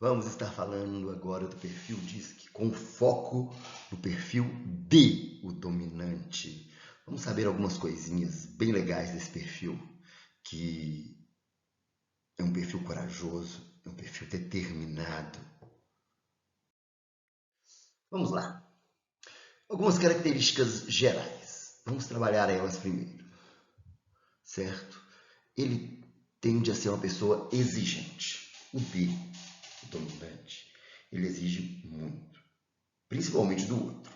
Vamos estar falando agora do perfil DISC, com foco no perfil D, o dominante. Vamos saber algumas coisinhas bem legais desse perfil, que é um perfil corajoso, é um perfil determinado. Vamos lá. Algumas características gerais. Vamos trabalhar elas primeiro, certo? Ele tende a ser uma pessoa exigente. O D, o dominante, ele exige muito, principalmente do outro.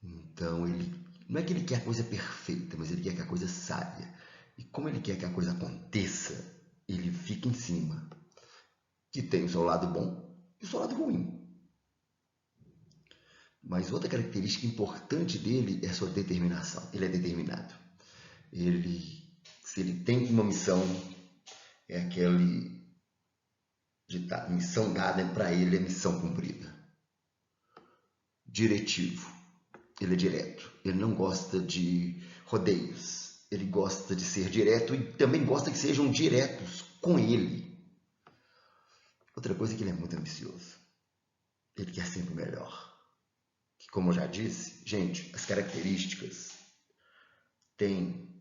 Então, ele não é que ele quer a coisa perfeita, mas ele quer que a coisa saia. E como ele quer que a coisa aconteça, ele fica em cima. Que tem o seu lado bom e o seu lado ruim. Mas outra característica importante dele é a sua determinação. Ele é determinado. Se ele tem uma missão, é aquele ditado, missão dada para ele é missão cumprida. Diretivo. Ele é direto. Ele não gosta de rodeios. Ele gosta de ser direto e também gosta que sejam diretos com ele. Outra coisa é que ele é muito ambicioso. Ele quer sempre o melhor. Que, como eu já disse, gente, as características têm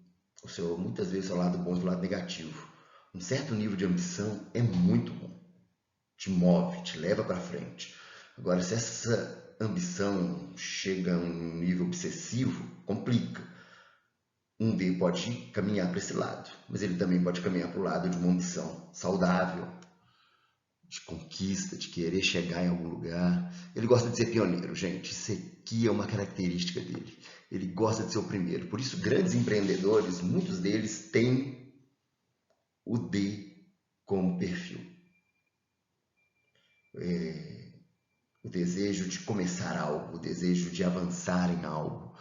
muitas vezes o seu lado bom e o lado negativo. Um certo nível de ambição é muito bom. Te move, te leva para frente. Agora, se essa ambição chega a um nível obsessivo, complica. Um D pode caminhar para esse lado, mas ele também pode caminhar para o lado de uma ambição saudável, de conquista, de querer chegar em algum lugar. Ele gosta de ser pioneiro, gente. Isso aqui é uma característica dele. Ele gosta de ser o primeiro. Por isso, grandes empreendedores, muitos deles têm o D como perfil. O desejo de começar algo, o desejo de avançar em algo.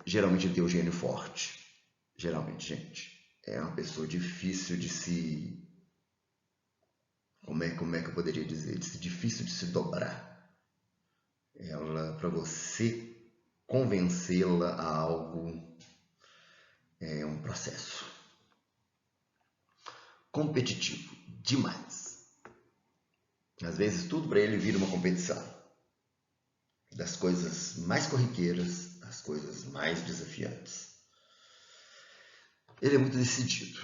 Geralmente ele tem o gênio forte. Geralmente, gente. É uma pessoa difícil de se... Como é que eu poderia dizer? Difícil de se dobrar. Ela, para você convencê-la a algo, é um processo. Competitivo, demais. Às vezes tudo para ele vira uma competição. Das coisas mais corriqueiras às coisas mais desafiantes. Ele é muito decidido.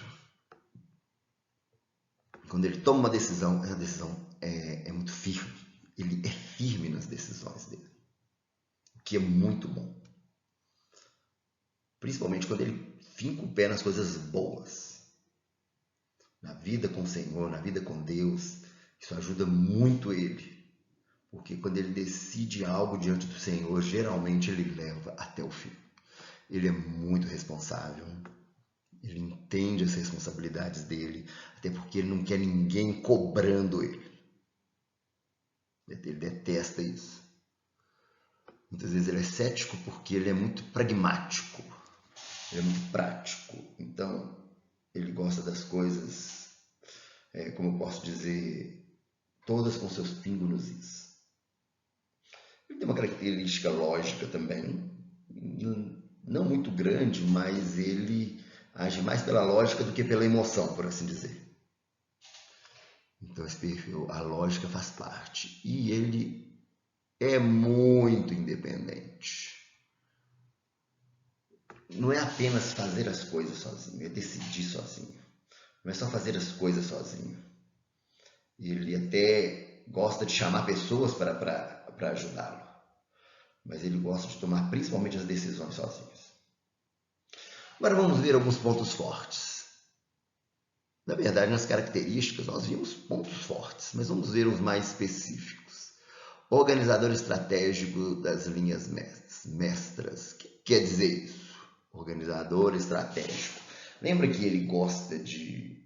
Quando ele toma uma decisão, a decisão é muito firme. Ele é firme nas decisões dele. O que é muito bom. Principalmente quando ele finca o pé nas coisas boas. Na vida com o Senhor, na vida com Deus. Isso ajuda muito ele. Porque quando ele decide algo diante do Senhor, geralmente ele leva até o fim. Ele é muito responsável. Ele entende as responsabilidades dele, até porque ele não quer ninguém cobrando ele. Ele detesta isso. Muitas vezes ele é cético porque ele é muito pragmático. Ele é muito prático. Então, ele gosta das coisas, como eu posso dizer, todas com seus pingos nos is. Ele tem uma característica lógica também, não muito grande, mas ele age mais pela lógica do que pela emoção, por assim dizer. Então, esse perfil, a lógica faz parte. E ele é muito independente. Não é apenas fazer as coisas sozinho, é decidir sozinho. Não é só fazer as coisas sozinho. Ele até gosta de chamar pessoas para ajudá-lo. Mas ele gosta de tomar principalmente as decisões sozinhos. Agora vamos ver alguns pontos fortes. Na verdade, nas características nós vimos pontos fortes, mas vamos ver os mais específicos. Organizador estratégico das linhas mestras. O que quer dizer isso? Organizador estratégico. Lembra que ele gosta de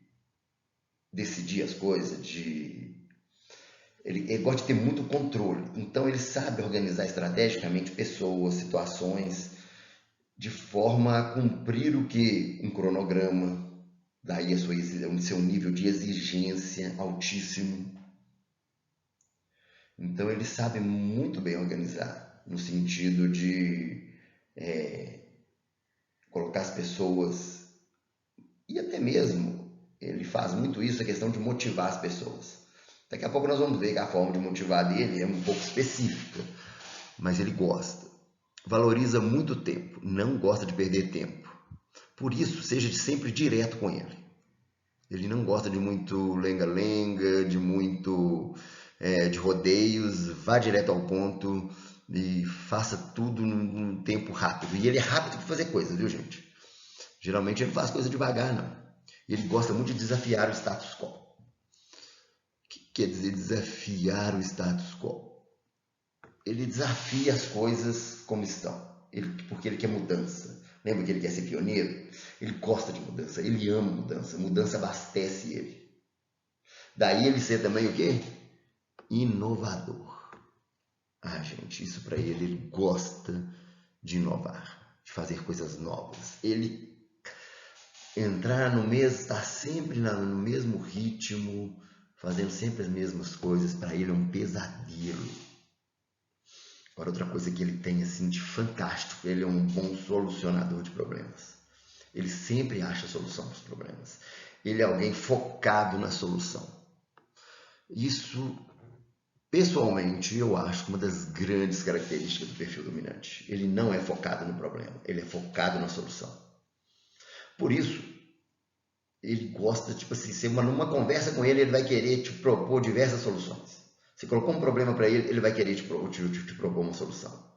decidir as coisas, ele gosta de ter muito controle. Então ele sabe organizar estrategicamente pessoas, situações, de forma a cumprir o que? Um cronograma. Daí o seu nível de exigência altíssimo. Então ele sabe muito bem organizar, no sentido de colocar as pessoas, e até mesmo ele faz muito isso, a questão de motivar as pessoas. Daqui a pouco nós vamos ver que a forma de motivar dele é um pouco específica, mas ele gosta. Valoriza muito tempo, não gosta de perder tempo. Por isso, seja sempre direto com ele. Ele não gosta de muito lenga-lenga, de rodeios, vá direto ao ponto e faça tudo num tempo rápido. E ele é rápido para fazer coisas, viu, gente? Geralmente ele não faz coisa devagar, não. Ele gosta muito de desafiar o status quo. O que quer dizer desafiar o status quo? Ele desafia as coisas como estão, porque ele quer mudança. Lembra que ele quer ser pioneiro? Ele gosta de mudança, ele ama mudança. Mudança abastece ele. Daí ele ser também o quê? Inovador. Ah, gente, isso para ele, ele gosta de inovar, de fazer coisas novas. Ele entrar no mesmo, estar sempre no mesmo ritmo, fazendo sempre as mesmas coisas, para ele é um pesadelo. Agora, outra coisa que ele tem assim de fantástico, ele é um bom solucionador de problemas. Ele sempre acha a solução para os problemas. Ele é alguém focado na solução. Isso, pessoalmente, eu acho uma das grandes características do perfil dominante. Ele não é focado no problema, ele é focado na solução. Por isso, ele gosta, tipo assim, você numa conversa com ele vai querer te propor diversas soluções. Você colocou um problema para ele, ele vai querer te propor uma solução.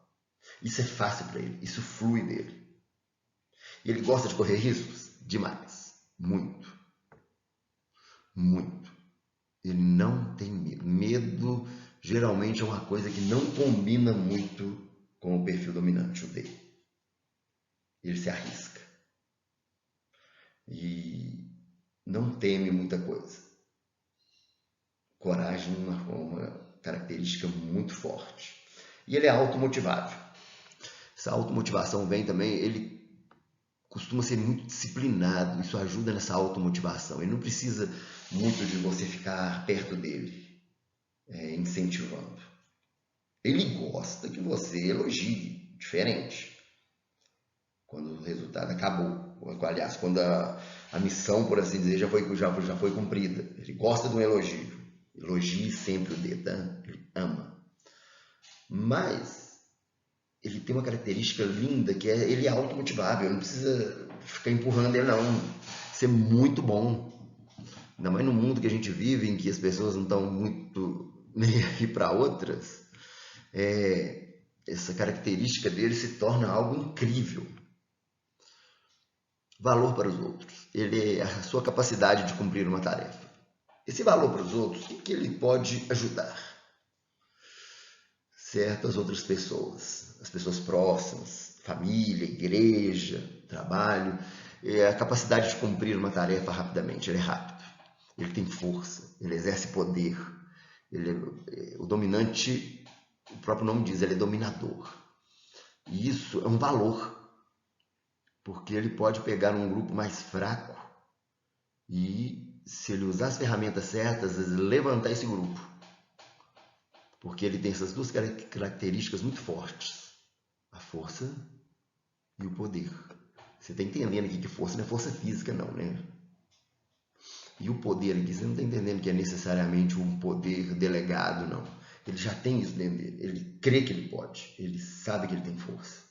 Isso é fácil para ele, isso flui dele. E ele gosta de correr riscos? Demais. Muito. Muito. Ele não tem medo. Medo geralmente é uma coisa que não combina muito com o perfil dominante, o dele. Ele se arrisca. E não teme muita coisa. Coragem é uma característica muito forte. E ele é automotivável. Essa automotivação vem também, ele costuma ser muito disciplinado, isso ajuda nessa automotivação. Ele não precisa muito de você ficar perto dele, incentivando. Ele gosta que você elogie, diferente. Quando o resultado acabou, aliás, quando a missão, por assim dizer, já foi cumprida. Ele gosta de um elogio. Elogie sempre o dedo, tá? Ele ama. Mas ele tem uma característica linda que é ele é automotivável, não precisa ficar empurrando ele não. Isso é muito bom. Ainda mais no mundo que a gente vive, em que as pessoas não estão muito nem aí para outras, essa característica dele se torna algo incrível. Valor para os outros. Ele é a sua capacidade de cumprir uma tarefa. Esse valor para os outros, o que ele pode ajudar? Certas outras pessoas, as pessoas próximas, família, igreja, trabalho, a capacidade de cumprir uma tarefa rapidamente. Ele é rápido, ele tem força, ele exerce poder. O dominante, o próprio nome diz, ele é dominador. E isso é um valor, porque ele pode pegar um grupo mais fraco e, se ele usar as ferramentas certas, levantar esse grupo. Porque ele tem essas duas características muito fortes. A força e o poder. Você está entendendo aqui que força não é força física não, né? E o poder aqui, você não está entendendo que é necessariamente um poder delegado, não. Ele já tem isso dentro dele. Ele crê que ele pode. Ele sabe que ele tem força.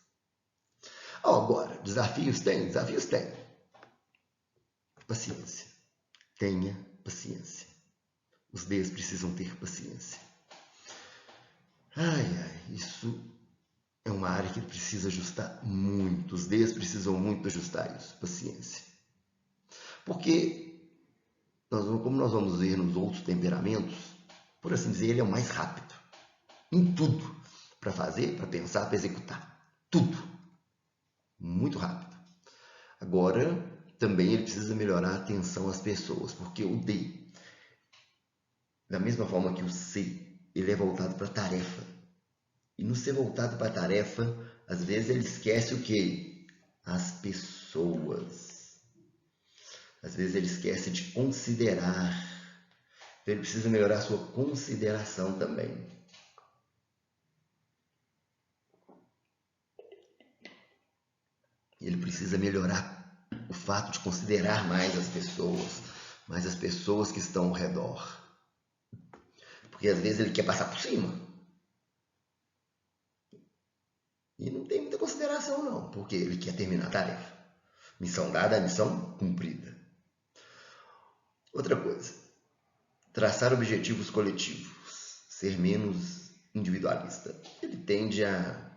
Agora, desafios tem? Desafios tem. Paciência. Tenha paciência. Os Ds precisam ter paciência. Isso é uma área que precisa ajustar muito. Os Ds precisam muito ajustar isso. Paciência. Porque, como nós vamos ver nos outros temperamentos, por assim dizer, ele é o mais rápido. Em tudo. Para fazer, para pensar, para executar. Tudo. Muito rápido. Agora, também ele precisa melhorar a atenção às pessoas. Porque o D, da mesma forma que o C, ele é voltado para a tarefa. E no ser voltado para a tarefa, às vezes ele esquece o quê? As pessoas. Às vezes ele esquece de considerar. Então ele precisa melhorar a sua consideração também. Ele precisa melhorar o fato de considerar mais as pessoas. mas as pessoas que estão ao redor. Porque às vezes ele quer passar por cima. E não tem muita consideração não, porque ele quer terminar a tarefa. Missão dada, missão cumprida. Outra coisa, traçar objetivos coletivos, ser menos individualista. Ele tende a...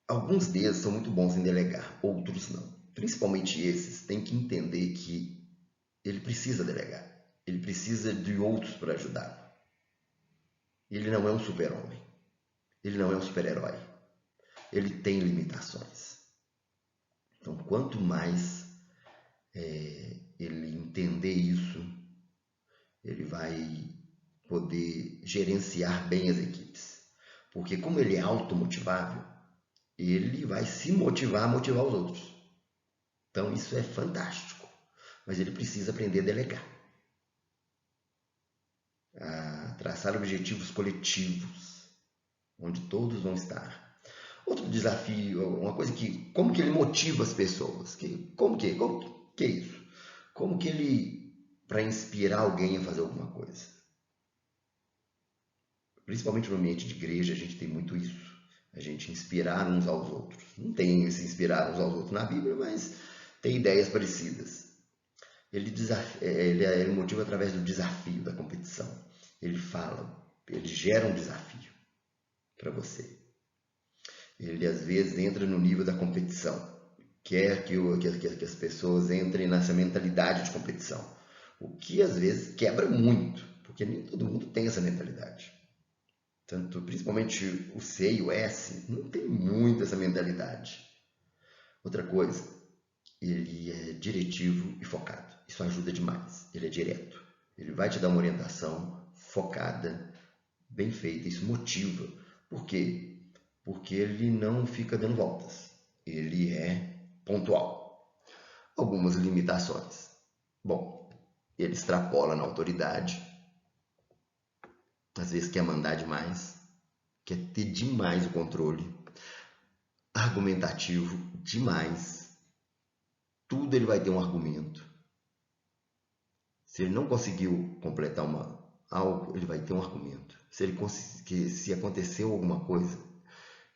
Alguns deles são muito bons em delegar, outros não. Principalmente esses, têm que entender que ele precisa delegar. Ele precisa de outros para ajudá-lo. Ele não é um super-homem. Ele não é um super-herói. Ele tem limitações. Então, quanto mais ele entender isso, ele vai poder gerenciar bem as equipes. Porque como ele é automotivável, ele vai se motivar a motivar os outros. Então, isso é fantástico. Mas ele precisa aprender a delegar. A traçar objetivos coletivos, onde todos vão estar. Outro desafio, uma coisa que, como que ele motiva as pessoas? Como que é isso? Como que ele, para inspirar alguém a fazer alguma coisa? Principalmente no ambiente de igreja, a gente tem muito isso. A gente inspirar uns aos outros. Não tem esse inspirar uns aos outros na Bíblia, mas tem ideias parecidas. Ele motiva através do desafio, da competição. Ele gera um desafio para você. Ele às vezes entra no nível da competição, quer que as pessoas entrem nessa mentalidade de competição, o que às vezes quebra muito, porque nem todo mundo tem essa mentalidade. Principalmente o C e o S não tem muito essa mentalidade. Outra coisa, ele é diretivo e focado. Isso ajuda demais. Ele é direto. Ele vai te dar uma orientação focada, bem feita. Isso motiva. Por quê? Porque ele não fica dando voltas. Ele é pontual. Algumas limitações. Bom, ele extrapola na autoridade. Às vezes quer mandar demais. Quer ter demais o controle. Argumentativo demais. Tudo ele vai ter um argumento. Se ele não conseguiu completar algo, ele vai ter um argumento. Se aconteceu alguma coisa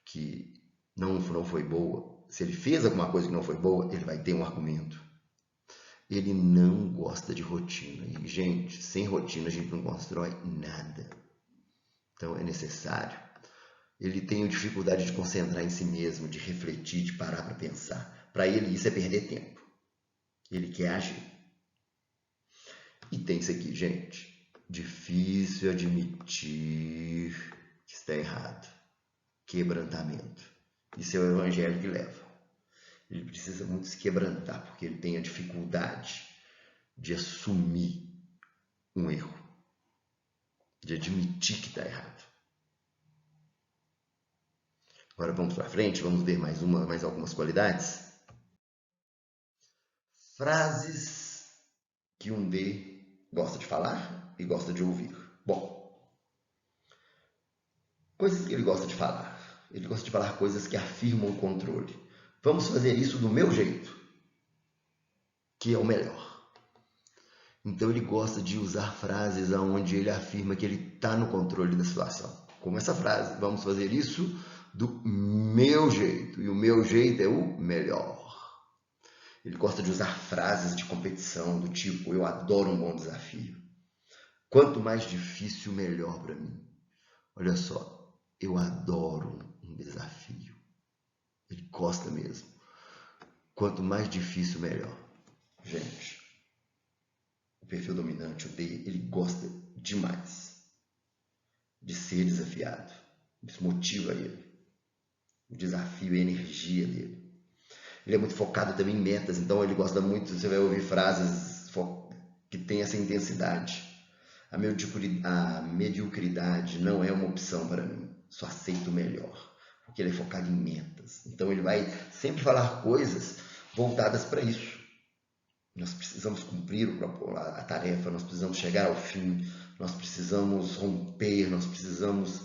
que não foi boa, se ele fez alguma coisa que não foi boa, ele vai ter um argumento. Ele não gosta de rotina. E, gente, sem rotina a gente não constrói nada. Então é necessário. Ele tem dificuldade de concentrar em si mesmo, de refletir, de parar para pensar. Para ele isso é perder tempo. Ele quer agir. E tem isso aqui, gente. Difícil admitir que está errado. Quebrantamento. Isso é o evangelho que leva. Ele precisa muito se quebrantar, porque ele tem a dificuldade de assumir um erro. De admitir que está errado. Agora vamos para frente, vamos ver mais algumas qualidades. Frases que um D gosta de falar e gosta de ouvir. Bom, coisas que ele gosta de falar. Ele gosta de falar coisas que afirmam o controle. Vamos fazer isso do meu jeito, que é o melhor. Então ele gosta de usar frases onde ele afirma que ele está no controle da situação. Como essa frase, vamos fazer isso do meu jeito. E o meu jeito é o melhor. Ele gosta de usar frases de competição, do tipo, eu adoro um bom desafio. Quanto mais difícil, melhor para mim. Olha só, eu adoro um desafio. Ele gosta mesmo. Quanto mais difícil, melhor. Gente, o perfil dominante, o D, ele gosta demais de ser desafiado. Isso motiva ele. O desafio é a energia dele. Ele é muito focado também em metas, então ele gosta muito, você vai ouvir frases que tem essa intensidade. A mediocridade não é uma opção para mim, só aceito o melhor, porque ele é focado em metas. Então ele vai sempre falar coisas voltadas para isso. Nós precisamos cumprir a tarefa, nós precisamos chegar ao fim, nós precisamos romper, nós precisamos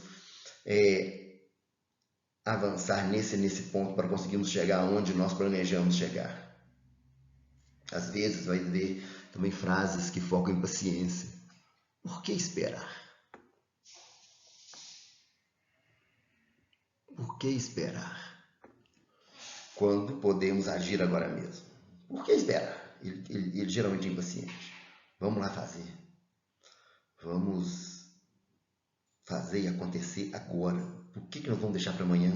avançar nesse ponto para conseguirmos chegar onde nós planejamos chegar. Às vezes vai ver também frases que focam em paciência. Por que esperar? Por que esperar? Quando podemos agir agora mesmo. Por que esperar? Ele geralmente é impaciente. Vamos lá fazer. Vamos fazer e acontecer agora. Por que nós vamos deixar para amanhã?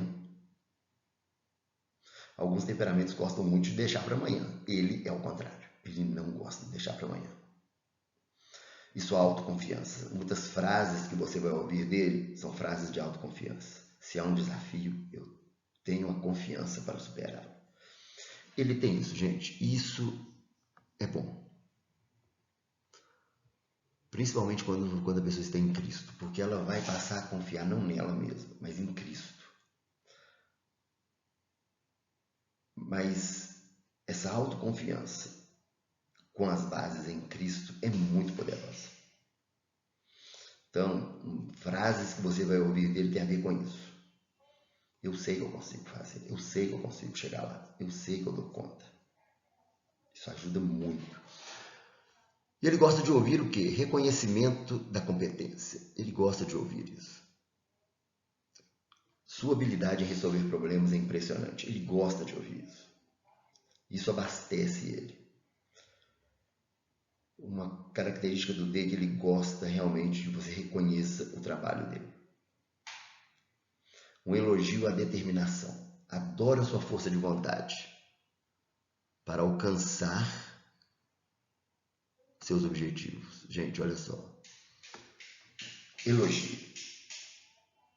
Alguns temperamentos gostam muito de deixar para amanhã. Ele é o contrário. Ele não gosta de deixar para amanhã. E sua autoconfiança. Muitas frases que você vai ouvir dele são frases de autoconfiança. Se há um desafio, eu tenho a confiança para superá-lo. Ele tem isso, gente. Isso é bom. Principalmente quando a pessoa está em Cristo. Porque ela vai passar a confiar não nela mesma, mas em Cristo. Mas essa autoconfiança com as bases em Cristo é muito poderosa. Então, frases que você vai ouvir dele tem a ver com isso. Eu sei que eu consigo fazer, eu sei que eu consigo chegar lá, eu sei que eu dou conta. Isso ajuda muito. E ele gosta de ouvir o quê? Reconhecimento da competência. Ele gosta de ouvir isso. Sua habilidade em resolver problemas é impressionante. Ele gosta de ouvir isso. Isso abastece ele. Uma característica do D é que ele gosta realmente de que você reconheça o trabalho dele. Um elogio à determinação. Adoro a sua força de vontade para alcançar seus objetivos. Gente, olha só. Elogio.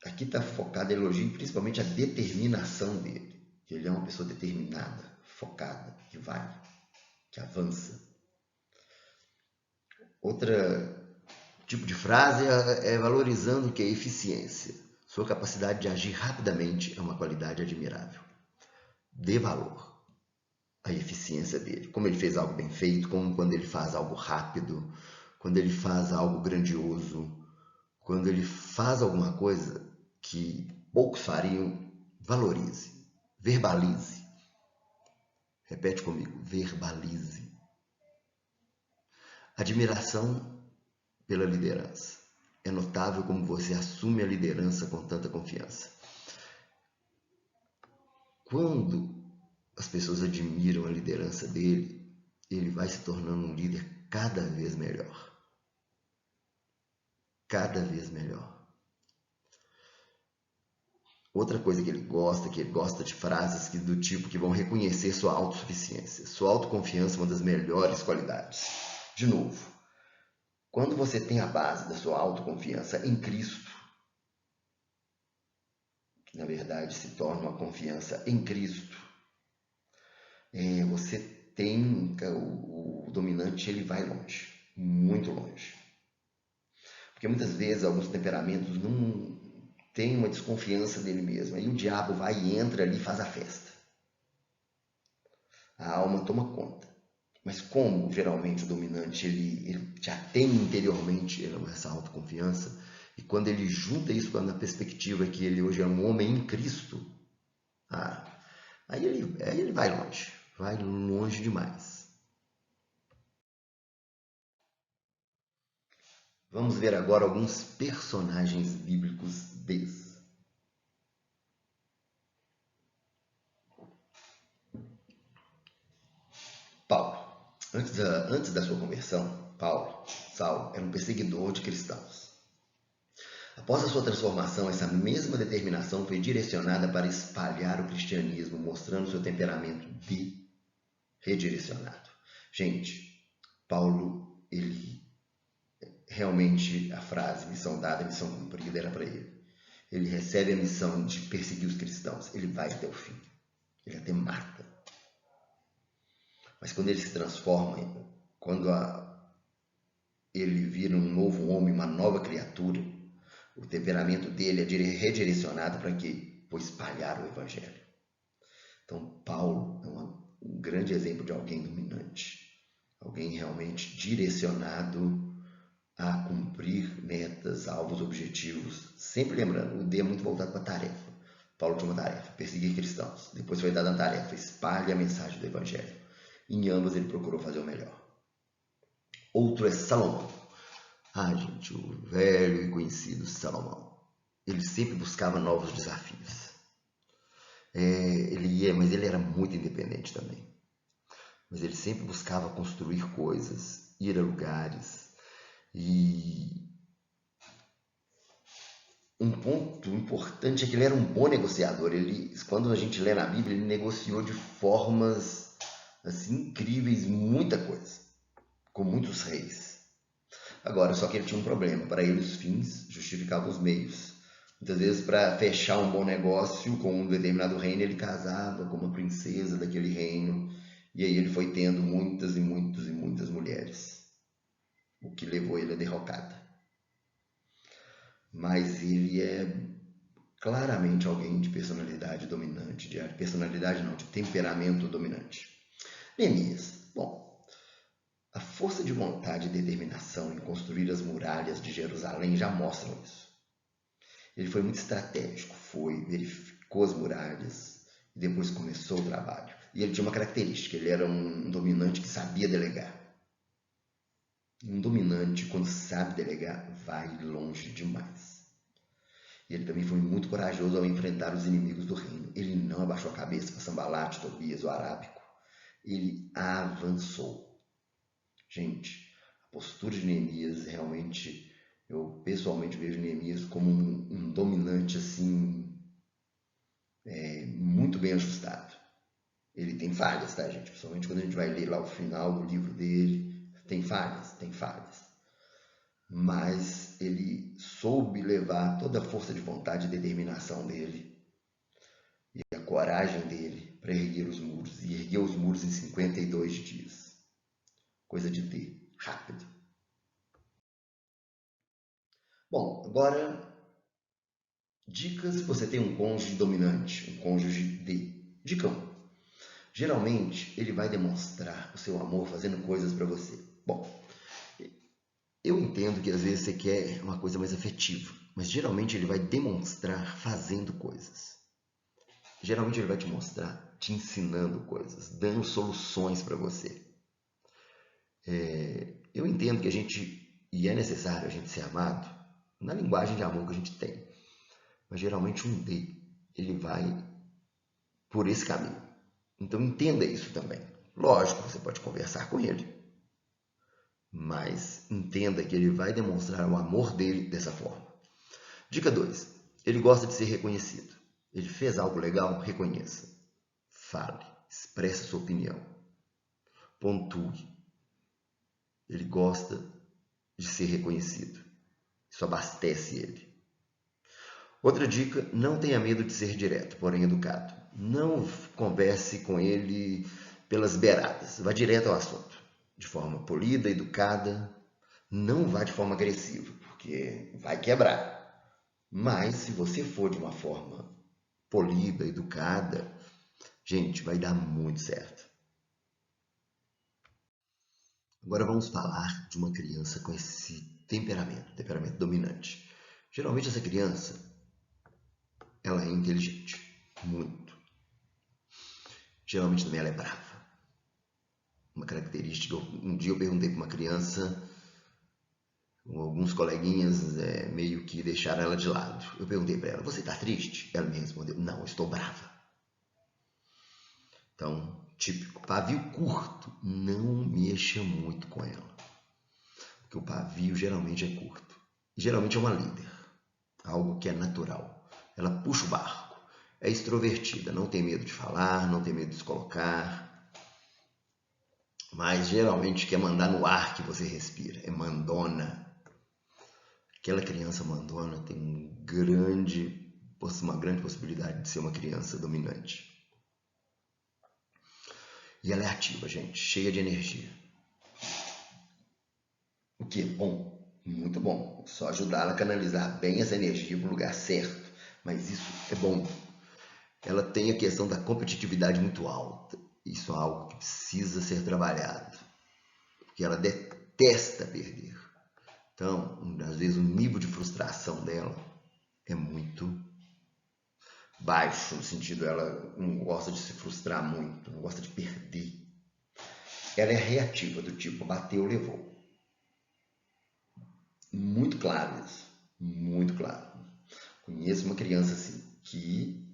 Aqui está focado elogio principalmente a determinação dele. Que ele é uma pessoa determinada, focada, que vai, que avança. Outro tipo de frase é valorizando o que é eficiência. Sua capacidade de agir rapidamente é uma qualidade admirável. Dê valor à eficiência dele. Como ele fez algo bem feito, como quando ele faz algo rápido, quando ele faz algo grandioso, quando ele faz alguma coisa que poucos fariam, valorize, verbalize. Repete comigo, verbalize. Admiração pela liderança. É notável como você assume a liderança com tanta confiança. Quando as pessoas admiram a liderança dele, ele vai se tornando um líder cada vez melhor. Cada vez melhor. Outra coisa que ele gosta de frases do tipo que vão reconhecer sua autossuficiência. Sua autoconfiança é uma das melhores qualidades. De novo, quando você tem a base da sua autoconfiança em Cristo, que na verdade se torna uma confiança em Cristo, você tem o dominante, ele vai longe, muito longe. Porque muitas vezes alguns temperamentos não têm uma desconfiança dele mesmo. Aí o diabo vai e entra ali e faz a festa. A alma toma conta. Mas como geralmente o dominante ele já tem interiormente essa autoconfiança, e quando ele junta isso na perspectiva que ele hoje é um homem em Cristo, aí ele vai longe demais. Vamos ver agora alguns personagens bíblicos desses. Paulo. Antes da sua conversão, Saulo, era um perseguidor de cristãos. Após a sua transformação, essa mesma determinação foi direcionada para espalhar o cristianismo, mostrando seu temperamento redirecionado. Gente, Paulo, ele realmente, a frase missão dada, missão cumprida era para ele. Ele recebe a missão de perseguir os cristãos, ele vai até o fim, ele até mata. Mas quando ele se transforma, quando ele vira um novo homem, uma nova criatura, o temperamento dele é redirecionado para quê? Para espalhar o evangelho. Então, Paulo é um grande exemplo de alguém dominante, alguém realmente direcionado a cumprir metas, alvos, objetivos. Sempre lembrando, o D é muito voltado para a tarefa. Paulo tinha uma tarefa, perseguir cristãos. Depois foi dada a tarefa, espalhe a mensagem do evangelho. Em ambas ele procurou fazer o melhor. Outro é Salomão. Gente, o velho e conhecido Salomão. Ele sempre buscava novos desafios. Mas ele era muito independente também. Mas ele sempre buscava construir coisas, ir a lugares. E um ponto importante é que ele era um bom negociador. Quando a gente lê na Bíblia, ele negociou de formas assim, incríveis, muita coisa, com muitos reis. Agora, só que ele tinha um problema. Para ele, os fins justificavam os meios. Muitas vezes, para fechar um bom negócio com um determinado reino, ele casava com uma princesa daquele reino. E aí ele foi tendo muitas e muitas mulheres, o que levou ele à derrocada. Mas ele é claramente alguém de personalidade dominante, de temperamento dominante. Neemias, bom, a força de vontade e determinação em construir as muralhas de Jerusalém já mostram isso. Ele foi muito estratégico, verificou as muralhas e depois começou o trabalho. E ele tinha uma característica, ele era um dominante que sabia delegar. Um dominante, quando sabe delegar, vai longe demais. E ele também foi muito corajoso ao enfrentar os inimigos do reino. Ele não abaixou a cabeça para Sambalate, Tobias, o arábico. Ele avançou. Gente, a postura de Neemias realmente, eu pessoalmente vejo Neemias como um dominante assim, muito bem ajustado. Ele tem falhas, tá, gente? Principalmente quando a gente vai ler lá o final do livro dele, tem falhas. Mas ele soube levar toda a força de vontade e determinação dele e a coragem dele para erguer os muros. E ergueu os muros em 52 dias. Coisa de ter, rápido. Bom, agora, dicas se você tem um cônjuge dominante, um cônjuge Dica 1. Geralmente, ele vai demonstrar o seu amor fazendo coisas para você. Bom, eu entendo que às vezes você quer uma coisa mais afetiva, mas geralmente ele vai demonstrar fazendo coisas. Geralmente ele vai te mostrar te ensinando coisas, dando soluções para você. Eu entendo que e é necessário a gente ser amado na linguagem de amor que a gente tem. Mas geralmente um D, ele vai por esse caminho. Então entenda isso também. Lógico, você pode conversar com ele, mas entenda que ele vai demonstrar o amor dele dessa forma. Dica 2. Ele gosta de ser reconhecido. Ele fez algo legal, reconheça. Fale, expresse sua opinião. Pontue. Ele gosta de ser reconhecido. Isso abastece ele. Outra dica, não tenha medo de ser direto, porém educado. Não converse com ele pelas beiradas. Vá direto ao assunto. De forma polida, educada. Não vá de forma agressiva, porque vai quebrar. Mas se você for de uma forma polida, educada, gente, vai dar muito certo. Agora vamos falar de uma criança com esse temperamento dominante. Geralmente essa criança, ela é inteligente, muito. Geralmente também ela é brava. Uma característica, um dia eu perguntei para uma criança, alguns coleguinhas meio que deixaram ela de lado. Eu perguntei para ela, você está triste? Ela me respondeu, não, eu estou brava. Então, típico, pavio curto, não mexa muito com ela. Porque o pavio geralmente é curto. E geralmente é uma líder, algo que é natural. Ela puxa o barco, é extrovertida, não tem medo de falar, não tem medo de se colocar. Mas geralmente quer mandar no ar que você respira, é mandona. Aquela criança mandona tem uma grande possibilidade de ser uma criança dominante. E ela é ativa, gente, cheia de energia. O que é bom, muito bom. Só ajudar ela a canalizar bem essa energia para o lugar certo. Mas isso é bom. Ela tem a questão da competitividade muito alta. Isso é algo que precisa ser trabalhado. Porque ela detesta perder. Então, às vezes, o nível de frustração dela é muito baixo, no sentido ela não gosta de se frustrar muito, não gosta de perder. ela é reativa, do tipo, bateu, levou. Muito claro isso, muito claro. Conheço uma criança assim, que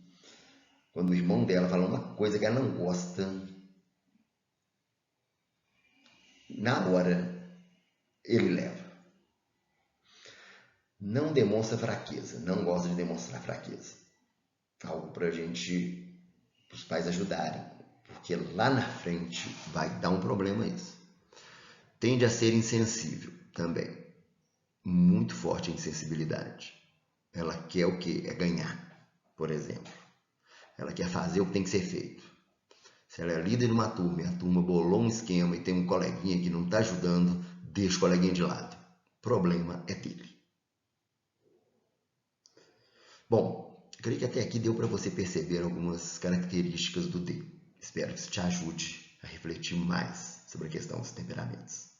quando o irmão dela fala uma coisa que ela não gosta, na hora ele leva. Não demonstra fraqueza, não gosta de demonstrar fraqueza. Algo para os pais ajudarem, porque lá na frente vai dar um problema isso. Tende a ser insensível também, muito forte a insensibilidade. Ela quer o quê? É ganhar, por exemplo. Ela quer fazer o que tem que ser feito. Se ela é líder de uma turma e a turma bolou um esquema e tem um coleguinha que não está ajudando, deixa o coleguinha de lado. O problema é dele. Bom, creio que até aqui deu para você perceber algumas características do D. Espero que isso te ajude a refletir mais sobre a questão dos temperamentos.